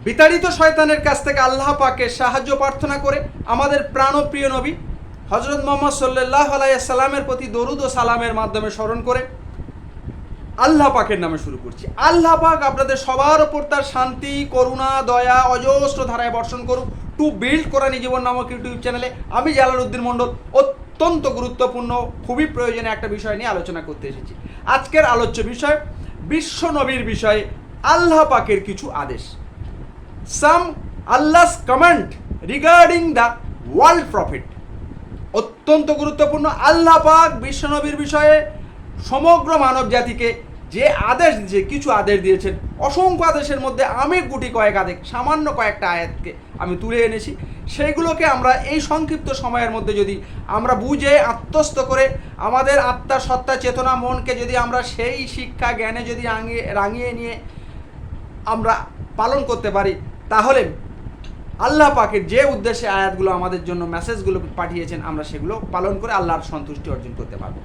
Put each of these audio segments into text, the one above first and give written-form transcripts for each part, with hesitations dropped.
বিতাড়িত শয়তানের কাছ থেকে আল্লাহ পাকের সাহায্য প্রার্থনা করে আমাদের প্রাণপ্রিয় নবী হযরত মুহাম্মদ সাল্লাল্লাহু আলাইহি সাল্লামের প্রতি দরুদ ও সালামের মাধ্যমে স্মরণ করে আল্লাহ পাকের নামে শুরু করছি। আল্লাহ পাক আপনাদের সবার ওপর তার শান্তি, করুণা, দয়া অজস্র ধারায় বর্ষণ করুক। টু বিল্ড কোরআনি জীবন নামক ইউটিউব চ্যানেলে আমি জালালউদ্দিন মণ্ডল অত্যন্ত গুরুত্বপূর্ণ, খুবই প্রয়োজনীয় একটা বিষয় নিয়ে আলোচনা করতে এসেছি। আজকের আলোচ্য বিষয় বিশ্ব নবীর বিষয়ে আল্লাহ পাকের কিছু আদেশ। Some Allah's comment regarding the world profit. অত্যন্ত গুরুত্বপূর্ণ। আল্লাহ পাক বিশ্ব নবীর বিষয়ে সমগ্র মানব জাতিকে যে আদেশ দিয়েছে, কিছু আদেশ দিয়েছেন। অসংখ্য আদেশের মধ্যে আমি গুটি কয়েক আদেশ, সামান্য কয়েকটা আয়াতকে আমি তুলে এনেছি। সেইগুলোকে আমরা এই সংক্ষিপ্ত সময়ের মধ্যে যদি আমরা বুঝে আত্মস্থ করে আমাদের আত্মা, সত্তা, চেতনা, মনকে যদি আমরা সেই শিক্ষা জ্ঞানে যদি রাঙিয়ে নিয়ে আমরা পালন করতে পারি, তাহলে আল্লাহ পাকের যে উদ্দেশ্যে আয়াতগুলো আমাদের জন্য মেসেজগুলো পাঠিয়েছেন, আমরা সেগুলো পালন করে আল্লাহর সন্তুষ্টি অর্জন করতে পারবো।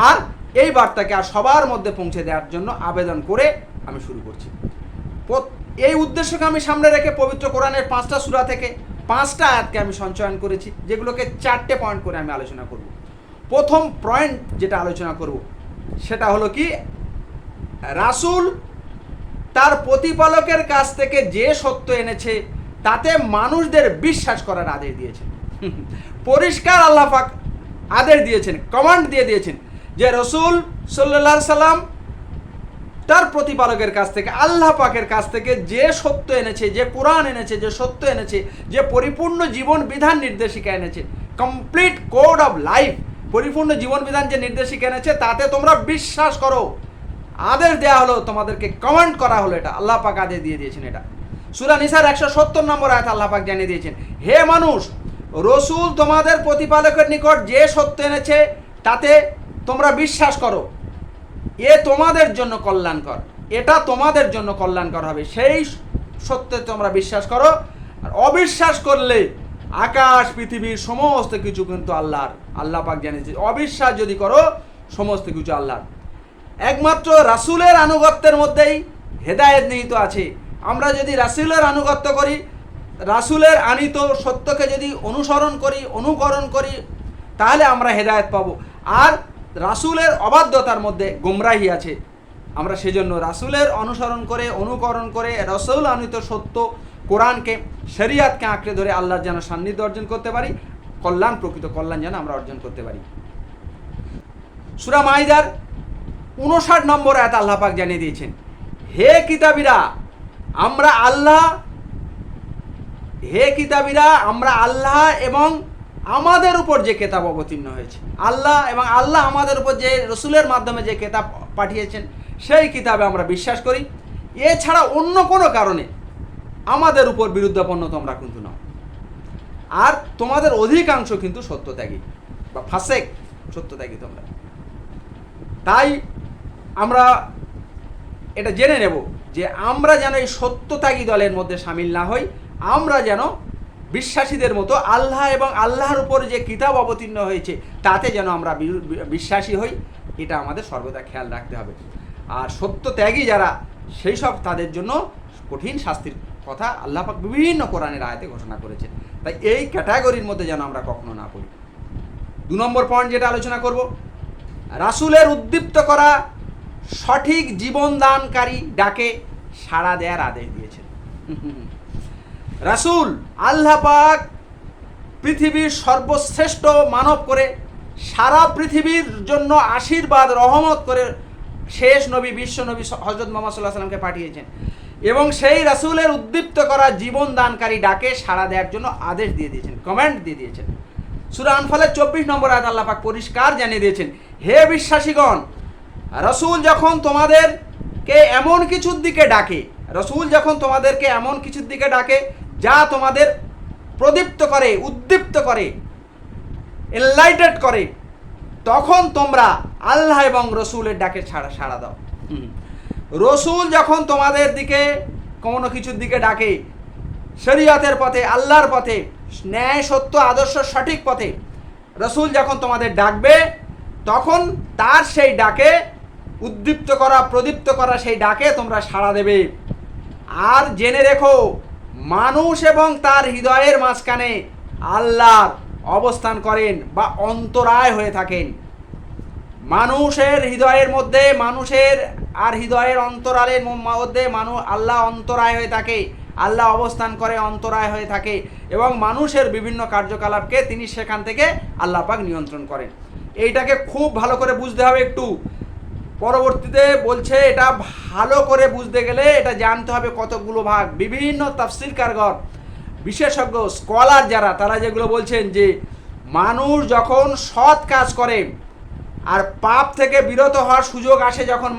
আর এই বার্তাকে আর সবার মধ্যে পৌঁছে দেওয়ার জন্য আবেদন করে আমি শুরু করছি। এই উদ্দেশ্যকে আমি সামনে রেখে পবিত্র কোরআনের 5টা সূরা থেকে 5টা আয়াতকে আমি সঞ্চয়ন করেছি, যেগুলোকে 4টে পয়েন্ট করে আমি আলোচনা করব। প্রথম পয়েন্ট যেটা আলোচনা করব সেটা হলো কি, রাসূল তার প্রতিপালকের কাছ থেকে যে সত্য এনেছে তাতে মানুষদের বিশ্বাস করার আদেশ দিয়েছেন। পরিষ্কার আল্লাহ পাক আদেশ দিয়েছেন, কমান্ড দিয়ে দিয়েছেন যে রাসূল সাল্লাল্লাহু আলাইহি সাল্লাম তার প্রতিপালকের কাছ থেকে, আল্লাহ পাকের কাছ থেকে যে সত্য এনেছে, যে কুরআন এনেছে, যে সত্য এনেছে, যে পরিপূর্ণ জীবন বিধান নির্দেশিকা এনেছে, কমপ্লিট কোড অফ লাইফ, পরিপূর্ণ জীবন বিধান যে নির্দেশিকা এনেছে তাতে তোমরা বিশ্বাস করো। আদেশ দেওয়া হলো, তোমাদেরকে কমান্ড করা হলো, এটা আল্লাহ পাক আদেশ দিয়ে দিয়েছেন। এটা সূরা নিসার 170 নম্বর আয়াত আল্লাহ পাক জানিয়ে দিয়েছেন, হে মানুষ, রাসূল তোমাদের প্রতিপালকের নিকট যে সত্য এনেছে তাতে তোমরা বিশ্বাস করো। এ তোমাদের জন্য কল্যাণকর, এটা তোমাদের জন্য কল্যাণকর হবে। সেই সত্যে তোমরা বিশ্বাস করো। আর অবিশ্বাস করলে আকাশ পৃথিবীর সমস্ত কিছু কিন্তু আল্লাহর। আল্লাহ পাক জানিয়েছে অবিশ্বাস যদি করো সমস্ত কিছু আল্লাহর। একমাত্র রাসূলের আনুগত্যের মধ্যেই হেদায়েত নিহিত আছে। আমরা যদি রাসূলের আনুগত্য করি, রাসূলের আনিত সত্যকে যদি অনুকরণ করি তাহলে আমরা হেদায়েত পাবো। আর রাসূলের অবাধ্যতার মধ্যে গোমরাহি আছে। আমরা সেজন্য রাসূলের অনুকরণ করে রাসূল আনিত সত্য কোরআনকে, শরীয়তকে আঁকড়ে ধরে আল্লাহর যেন সান্নিধ্য অর্জন করতে পারি, প্রকৃত কল্যাণ যেন আমরা অর্জন করতে পারি। সূরা মাইদার 59 নম্বর আয়াত আল্লাহ পাক জানিয়ে দিয়েছেন, হে কিতাবীরা আমরা আল্লাহ এবং আমাদের উপর যে কিতাব অবতীর্ণ হয়েছে, আল্লাহ আমাদের উপর যে রাসূলের মাধ্যমে যে কিতাব পাঠিয়েছেন সেই কিতাবে আমরা বিশ্বাস করি। এছাড়া অন্য কোনো কারণে আমাদের উপর বিরুদ্ধাপন্ন তোমরা কিন্তু নও। আর তোমাদের অধিকাংশ কিন্তু সত্যত্যাগী বা ফাসেক, সত্যত্যাগী তোমরা। তাই আমরা এটা জেনে নেব যে আমরা যেন এই সত্যত্যাগী দলের মধ্যে সামিল না হই। আমরা যেন বিশ্বাসীদের মতো আল্লাহ এবং আল্লাহর উপর যে কিতাব অবতীর্ণ হয়েছে তাতে যেন আমরা বিশ্বাসী হই, এটা আমাদের সর্বদা খেয়াল রাখতে হবে। আর সত্যত্যাগী যারা, সেই সব তাদের জন্য কঠিন শাস্তির কথা আল্লাহ পাক বিভিন্ন কোরআনের আয়াতে ঘোষণা করেছেন। তাই এই ক্যাটাগরির মধ্যে যেন আমরা কখনো না পড়ি। 2 নম্বর পয়েন্ট যেটা আলোচনা করব, রাসূলের উদ্দীপ্ত করা সঠিক জীবনদানকারী ডাকে সাড়া দেওয়ার আদেশ দিয়েছেন। রাসূল আল্লাহ পাক পৃথিবীর সর্বশ্রেষ্ঠ মানব করে সারা পৃথিবীর জন্য আশীর্বাদ রহমত করে শেষ নবী, বিশ্ব নবী হযরত মুহাম্মদ সাল্লাল্লাহু আলাইহি সাল্লামকে পাঠিয়েছেন এবং সেই রাসূলের উদ্দীপ্ত করা জীবন দানকারী ডাকে সাড়া দেওয়ার জন্য আদেশ দিয়ে দিয়েছেন, কমান্ড দিয়ে দিয়েছেন। সূরা আনফালের 24 নম্বর আয়াত আল্লাহ পাক পরিষ্কার জানিয়ে দিয়েছেন, হে বিশ্বাসীগণ, রাসূল যখন তোমাদেরকে এমন কিছুর দিকে ডাকে যা তোমাদের প্রদীপ্ত করে, উদ্দীপ্ত করে, এনলাইটেড করে, তখন তোমরা আল্লাহ এবং রাসূলের ডাকে সাড়া দাও। রাসূল যখন তোমাদের দিকে কোনো কিছুর দিকে ডাকে, শরীয়তের পথে, আল্লাহর পথে, ন্যায় সত্য আদর্শ সঠিক পথে রাসূল যখন তোমাদের ডাকবে, তখন তার সেই ডাকে উদ্দীপ্ত করা, প্রদীপ্ত করা সেই ডাকে তোমরা সাড়া দেবে। আর জেনে রেখো, মানুষ এবং তার হৃদয়ের মাঝখানে আল্লাহ অবস্থান করেন বা অন্তরায় হয়ে থাকেন। মানুষের হৃদয়ের মধ্যে, মানুষের আর হৃদয়ের অন্তরালের মধ্যে আল্লাহ অন্তরায় হয়ে থাকে, আল্লাহ অবস্থান করে অন্তরায় হয়ে থাকে, এবং মানুষের বিভিন্ন কার্যকলাপকে তিনি সেখান থেকে আল্লাহ পাক নিয়ন্ত্রণ করেন। এইটাকে খুব ভালো করে বুঝতে হবে। একটু পরবর্তীতে বলছে এটা ভালো করে বুঝতে গেলে এটা জানতে হবে কতগুলো ভাগ। বিভিন্ন তাফসীর কারগর, বিশেষজ্ঞ স্কলার যারা, তারা যেগুলো বলছেন যে মানুষ যখন সৎ কাজ করে আর পাপ থেকে বিরত হওয়ার সুযোগ আসে, যখন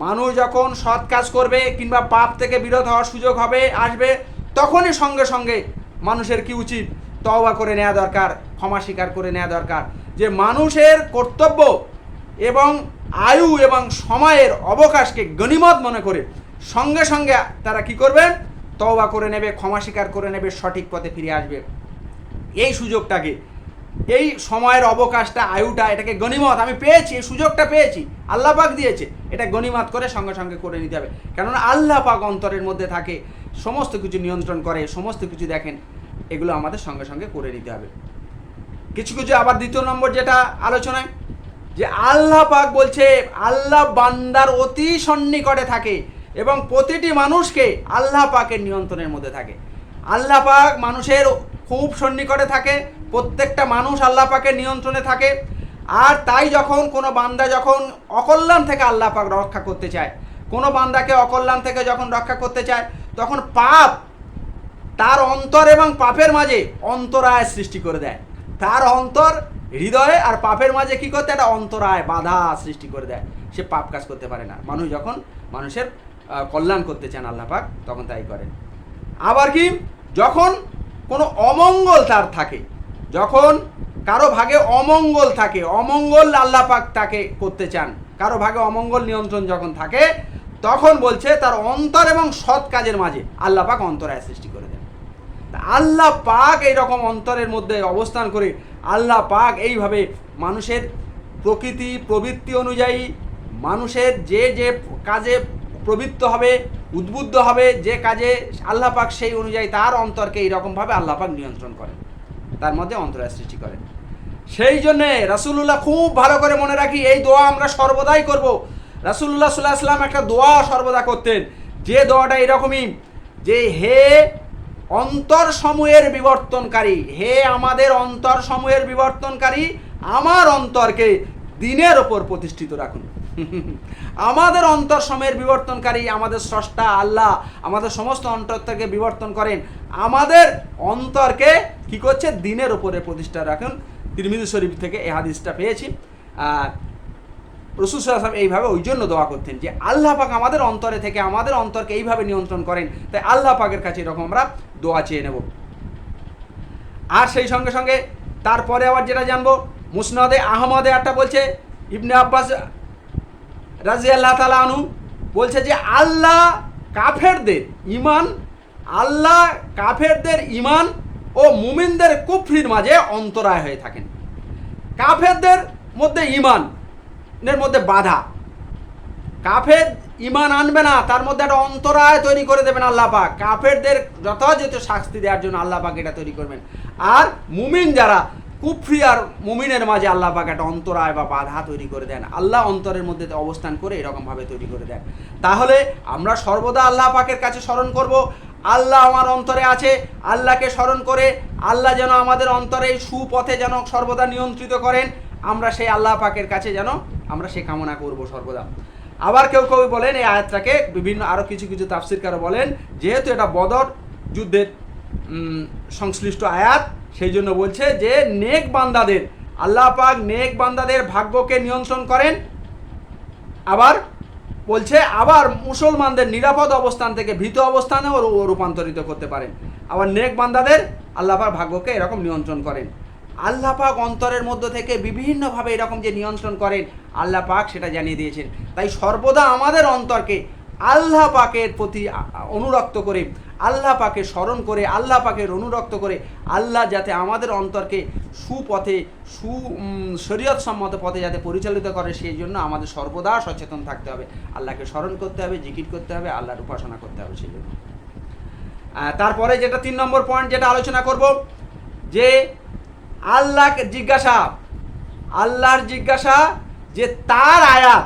মানুষ যখন সৎ কাজ করবে কিংবা পাপ থেকে বিরত হওয়ার সুযোগ আসবে, তখনই সঙ্গে সঙ্গে মানুষের কি উচিত? তওবা করে নেওয়া দরকার, ক্ষমা স্বীকার করে নেওয়া দরকার। যে মানুষের কর্তব্য এবং আয়ু এবং সময়ের অবকাশকে গনিমত মনে করে সঙ্গে সঙ্গে তারা কি করবেন? তওবা করে নেবে, ক্ষমা স্বীকার করে নেবে, সঠিক পথে ফিরে আসবে। এই সুযোগটাকে, এই সময়ের অবকাশটা, আয়ুটা, এটাকে গনিমত আমি পেয়েছি, এই সুযোগটা পেয়েছি, আল্লাহ পাক দিয়েছে, এটা গনিমত করে সঙ্গে সঙ্গে করে নিতে হবে। কেননা আল্লাহ পাক অন্তরের মধ্যে থাকে, সমস্ত কিছু নিয়ন্ত্রণ করে, সমস্ত কিছু দেখেন, এগুলো আমাদের সঙ্গে সঙ্গে করে নিতে হবে। কিছু কিছু আবার দ্বিতীয় নম্বর যেটা আলোচনায়, যে আল্লাহ পাক বলছে আল্লাহ বান্দার অতি সন্নিকটে থাকে এবং প্রতিটি মানুষকে আল্লাহ পাকের নিয়ন্ত্রণের মধ্যে থাকে। আল্লাহ পাক মানুষের খুব সন্নিকটে থাকে, প্রত্যেকটা মানুষ আল্লাহ পাকের নিয়ন্ত্রণে থাকে। আর তাই যখন কোনো বান্দা যখন অকল্যাণ থেকে আল্লাহ পাক রক্ষা করতে চায়, কোনো বান্দাকে অকল্যাণ থেকে যখন রক্ষা করতে চায়, তখন পাপ তার অন্তর এবং পাপের মাঝে অন্তরায় সৃষ্টি করে দেয়। তার অন্তর, হৃদয়ে আর পাপের মাঝে কি করতে? একটা অন্তরায়, বাধা সৃষ্টি করে দেয়। সে পাপ কাজ করতে পারে না। মানুষ যখন মানুষের কল্যাণ করতে চান আল্লাহ পাক, তখন তাই করেন। আবার কি, যখন কোনো অমঙ্গল তার থাকে, যখন কারো ভাগে অমঙ্গল থাকে, অমঙ্গল আল্লাহ পাক তাকে করতে চান, কারো ভাগে অমঙ্গল নিয়ন্ত্রণ যখন থাকে, তখন বলছে তার অন্তর এবং সৎ কাজের মাঝে আল্লাহ পাক অন্তরায় সৃষ্টি করে দেন। আল্লাহ পাক এইরকম অন্তরের মধ্যে অবস্থান করে আল্লাহ পাক এইভাবে মানুষের প্রকৃতি প্রবৃত্তি অনুযায়ী মানুষের যে যে কাজে প্রবৃত্ত হবে, উদ্বুদ্ধ হবে, যে কাজে আল্লাহ পাক সেই অনুযায়ী তার অন্তরকে এইরকমভাবে আল্লাহ পাক নিয়ন্ত্রণ করেন, তার মধ্যে অন্তরায় সৃষ্টি করেন। সেই জন্যে রাসূলুল্লাহ, খুব ভালো করে মনে রাখি, এই দোয়া আমরা সর্বদাই করব। রাসূলুল্লাহ সাল্লাল্লাহু আলাইহি ওয়াসাল্লাম একটা দোয়া সর্বদা করতেন, যে দোয়াটা এরকমই, যে হে অন্তর সমূহের বিবর্তনকারী, হে আমাদের অন্তর সমূহের বিবর্তনকারী, আমার অন্তরকে দিনের ওপর প্রতিষ্ঠিত রাখুন। আমাদের অন্তর সমূহের বিবর্তনকারী আমাদের স্রষ্টা আল্লাহ আমাদের সমস্ত অন্তর থেকে বিবর্তন করেন, আমাদের অন্তরকে কি করছে? দিনের ওপরে প্রতিষ্ঠা রাখুন। তিরমিজি শরীফ থেকে এই হাদিসটা পেয়েছি। রাসূল সাল্লাল্লাহু আলাইহি ওয়াসাল্লাম এইভাবে ওই জন্য দোয়া করতেন যে আল্লাহ পাক আমাদের অন্তরে থেকে আমাদের অন্তরকে এইভাবে নিয়ন্ত্রণ করেন। তাই আল্লাহ পাকের কাছে এরকম আমরা দোয়া চেয়ে নেব। আর সেই সঙ্গে সঙ্গে তারপরে আবার যেটা জানবো, মুসনাদে আহমদে একটা বলছে, ইবনে আব্বাস রাদিয়াল্লাহু তাআলা আনহু বলছে যে আল্লাহ কাফেরদের ঈমান ও মুমিনদের কুফরির মাঝে অন্তরায় হয়ে থাকেন। কাফেরদের মধ্যে ঈমানের মধ্যে বাধা, কাফের ঈমান আনবে না, তার মধ্যে একটা অন্তরায় তৈরি করে দেবেন আল্লাহ পাক। কাফেরদের যথাযথ শাস্তি দেওয়ার জন্য আল্লাহ পাক এটা তৈরি করবেন। আর মুমিন যারা, কুফরি আর মুমিনের মাঝে আল্লাহ পাক একটা অন্তরায় বা বাধা তৈরি করে দেন, আল্লাহ অন্তরের মধ্যে অবস্থান করে এরকমভাবে তৈরি করে দেন। তাহলে আমরা সর্বদা আল্লাহ পাকের কাছে স্মরণ করব, আল্লাহ আমার অন্তরে আছে, আল্লাহকে স্মরণ করে আল্লাহ যেন আমাদের অন্তরে সুপথে যেন সর্বদা নিয়ন্ত্রিত করেন, আমরা সেই আল্লাহ পাকের কাছে যেন আমরা সে কামনা করব সর্বদা। আবার কেউ কেউ বলেন এই আয়াতটাকে, বিভিন্ন আরও কিছু কিছু তাফসীরকারও বলেন, যেহেতু এটা বদর যুদ্ধের সংশ্লিষ্ট আয়াত, সেই জন্য বলছে যে নেক বান্দাদের, আল্লাহ পাক নেক বান্দাদের ভাগ্যকে নিয়ন্ত্রণ করেন। আবার বলছে আবার মুসলমানদের নিরাপদ অবস্থান থেকে ভীত অবস্থানেও রূপান্তরিত করতে পারেন। আবার নেক বান্দাদের আল্লাহ পাক ভাগ্যকে এরকম নিয়ন্ত্রণ করেন। আল্লাহ পাক অন্তরের মধ্য থেকে বিভিন্নভাবে এরকম যে নিয়ন্ত্রণ করেন আল্লাহ পাক সেটা জানিয়ে দিয়েছেন। তাই সর্বদা আমাদের অন্তরকে আল্লাহ পাকের প্রতি অনুরক্ত করে, আল্লাহ পাকে স্মরণ করে, আল্লাহ পাকের অনুরক্ত করে আল্লাহ যাতে আমাদের অন্তরকে সুপথে শরীয়ত সম্মত পথে যাতে পরিচালিত করে, সেই জন্য আমাদের সর্বদা সচেতন থাকতে হবে। আল্লাহকে স্মরণ করতে হবে, জিকির করতে হবে, আল্লাহর উপাসনা করতে হবে। সেই জন্য তারপরে যেটা 3 নম্বর পয়েন্ট যেটা আলোচনা করব, যে আল্লাহর জিজ্ঞাসা যে তার আয়াত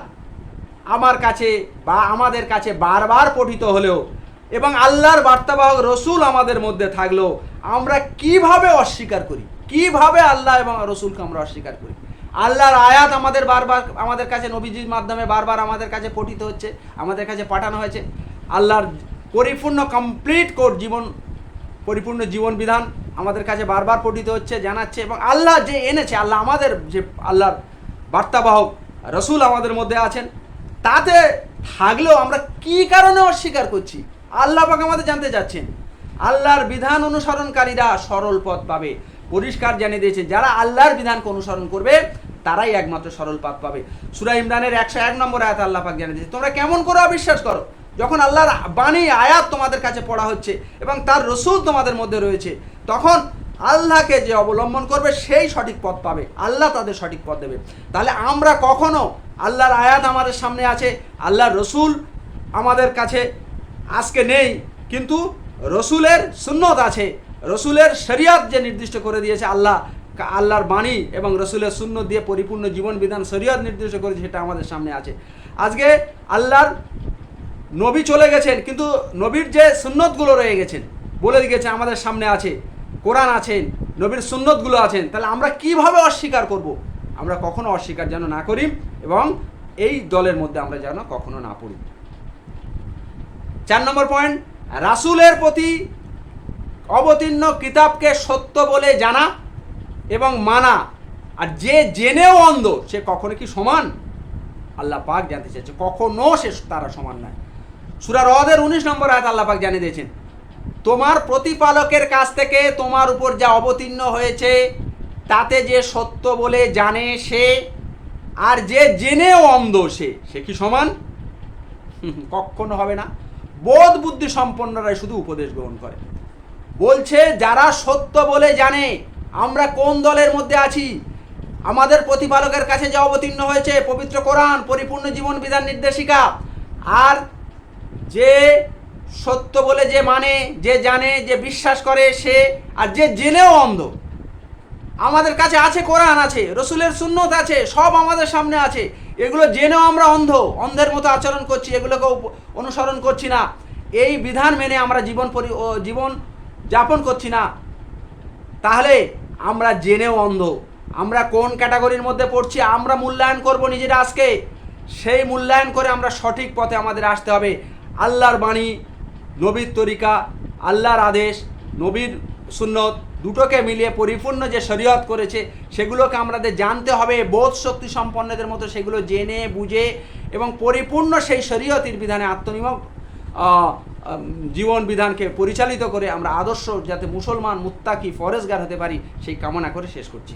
আমার কাছে বা আমাদের কাছে বারবার পঠিত হলেও এবং আল্লাহর বার্তাবাহক রসুল আমাদের মধ্যে থাকলেও আমরা কিভাবে অস্বীকার করি, কিভাবে আল্লাহ এবং রসুলকে আমরা অস্বীকার করি। আল্লাহর আয়াত আমাদের কাছে নবীজির মাধ্যমে বারবার আমাদের কাছে পঠিত হচ্ছে, আমাদের কাছে পাঠানো হয়েছে। আল্লাহর পরিপূর্ণ কমপ্লিট পরিপূর্ণ জীবন বিধান আমাদের কাছে বারবার পঠিত হচ্ছে, জানাচ্ছে। এবং আল্লাহ যে এনেছে, আল্লাহর বার্তাবাহক রসুল আমাদের মধ্যে আছেন, তাতে থাকলেও আমরা কি কারণে অস্বীকার করছি, আল্লাহ পাক আমাদের জানতে চাচ্ছেন। আল্লাহর বিধান অনুসরণকারীরা সরল পথ পাবে, পরিষ্কার জানিয়ে দিয়েছে। যারা আল্লাহর বিধানকে অনুসরণ করবে তারাই একমাত্র সরল পথ পাবে। সূরা ইমরানের 101 নম্বর আয়াত আল্লাহ পাক জানিয়ে দিয়েছে, তোমরা কেমন করে অবিশ্বাস করো যখন আল্লাহর বাণী আয়াত তোমাদের কাছে পড়া হচ্ছে এবং তার রসুল তোমাদের মধ্যে রয়েছে, তখন আল্লাহকে যে অবলম্বন করবে সেই সঠিক পথ পাবে, আল্লাহ তাদের সঠিক পথ দেবে। তাহলে আমরা কখনো আল্লাহর আয়াত আমাদের সামনে আছে, আল্লাহর রসুল আমাদের কাছে আজকে নেই, কিন্তু রসুলের সুন্নত আছে, রসুলের শরিয়ত যে নির্দিষ্ট করে দিয়েছে আল্লাহর বাণী এবং রসুলের সুন্নত দিয়ে পরিপূর্ণ জীবন বিধান শরিয়ত নির্দিষ্ট করেছে, সেটা আমাদের সামনে আছে। আজকে আল্লাহর নবী চলে গেছেন, কিন্তু নবীর যে সুন্নতগুলো রয়ে গেছেন, বলে দিয়েছে আমাদের সামনে আছে, কোরআন আছেন, নবীর সুন্নতগুলো আছেন। তাহলে আমরা কিভাবে অস্বীকার করব? আমরা কখনো অস্বীকার যেন না করি এবং এই দলের মধ্যে আমরা যেন কখনো না পড়ি। 4 নম্বর পয়েন্ট, রাসূলের প্রতি অবতীর্ণ কিতাবকে সত্য বলে জানা এবং মানা। আর যে জেনেও অন্ধ সে কখনো কি সমান? আল্লাহ পাক জানতে চাইছে, কখনো তারা সমান নয়। সূরা রদের 19 নম্বর আয়াত আল্লাহ পাক জানিয়ে দিয়েছেন, তোমার প্রতিপালকের কাছ থেকে তোমার উপর যা অবতীর্ণ হয়েছে তাতে যে সত্য বলে জানে সে আর যে জেনেও অন্ধ সে কি সমান? কখনো হবে না। বোধ বুদ্ধি সম্পন্নরাই শুধু উপদেশ গ্রহণ করে। বলছে যারা সত্য বলে জানে, আমরা কোন দলের মধ্যে আছি? আমাদের প্রতিপালকের কাছে যা অবতীর্ণ হয়েছে পবিত্র কোরআন, পরিপূর্ণ জীবন বিধান নির্দেশিকা, আর যে সত্য বলে যে মানে, যে জানে, যে বিশ্বাস করে সে, আর যে জেনেও অন্ধ। আমাদের কাছে আছে, কোরআন আছে, রসুলের সুন্নত আছে, সব আমাদের সামনে আছে, এগুলো জেনেও আমরা অন্ধের মতো আচরণ করছি, এগুলোকে অনুসরণ করছি না, এই বিধান মেনে আমরা জীবন যাপন করছি না। তাহলে আমরা জেনেও অন্ধ। আমরা কোন ক্যাটাগরির মধ্যে পড়ছি আমরা মূল্যায়ন করব নিজেরা আজকে। সেই মূল্যায়ন করে আমরা সঠিক পথে আমাদের আসতে হবে। আল্লাহর বাণী, নবীর তরিকা, আল্লাহর আদেশ, নবীর সুন্নত দুটোকে মিলিয়ে পরিপূর্ণ যে শরীয়ত করেছে সেগুলোকে আমাদের জানতে হবে। বোধ শক্তি সম্পন্নদের মতো সেগুলো জেনে বুঝে এবং পরিপূর্ণ সেই শরীয়তের বিধানে আত্মনিমক জীবন বিধানকে পরিচালিত করে আমরা আদর্শ যাতে মুসলমান মুত্তাকি ফরেজগার হতে পারি, সেই কামনা করে শেষ করছি।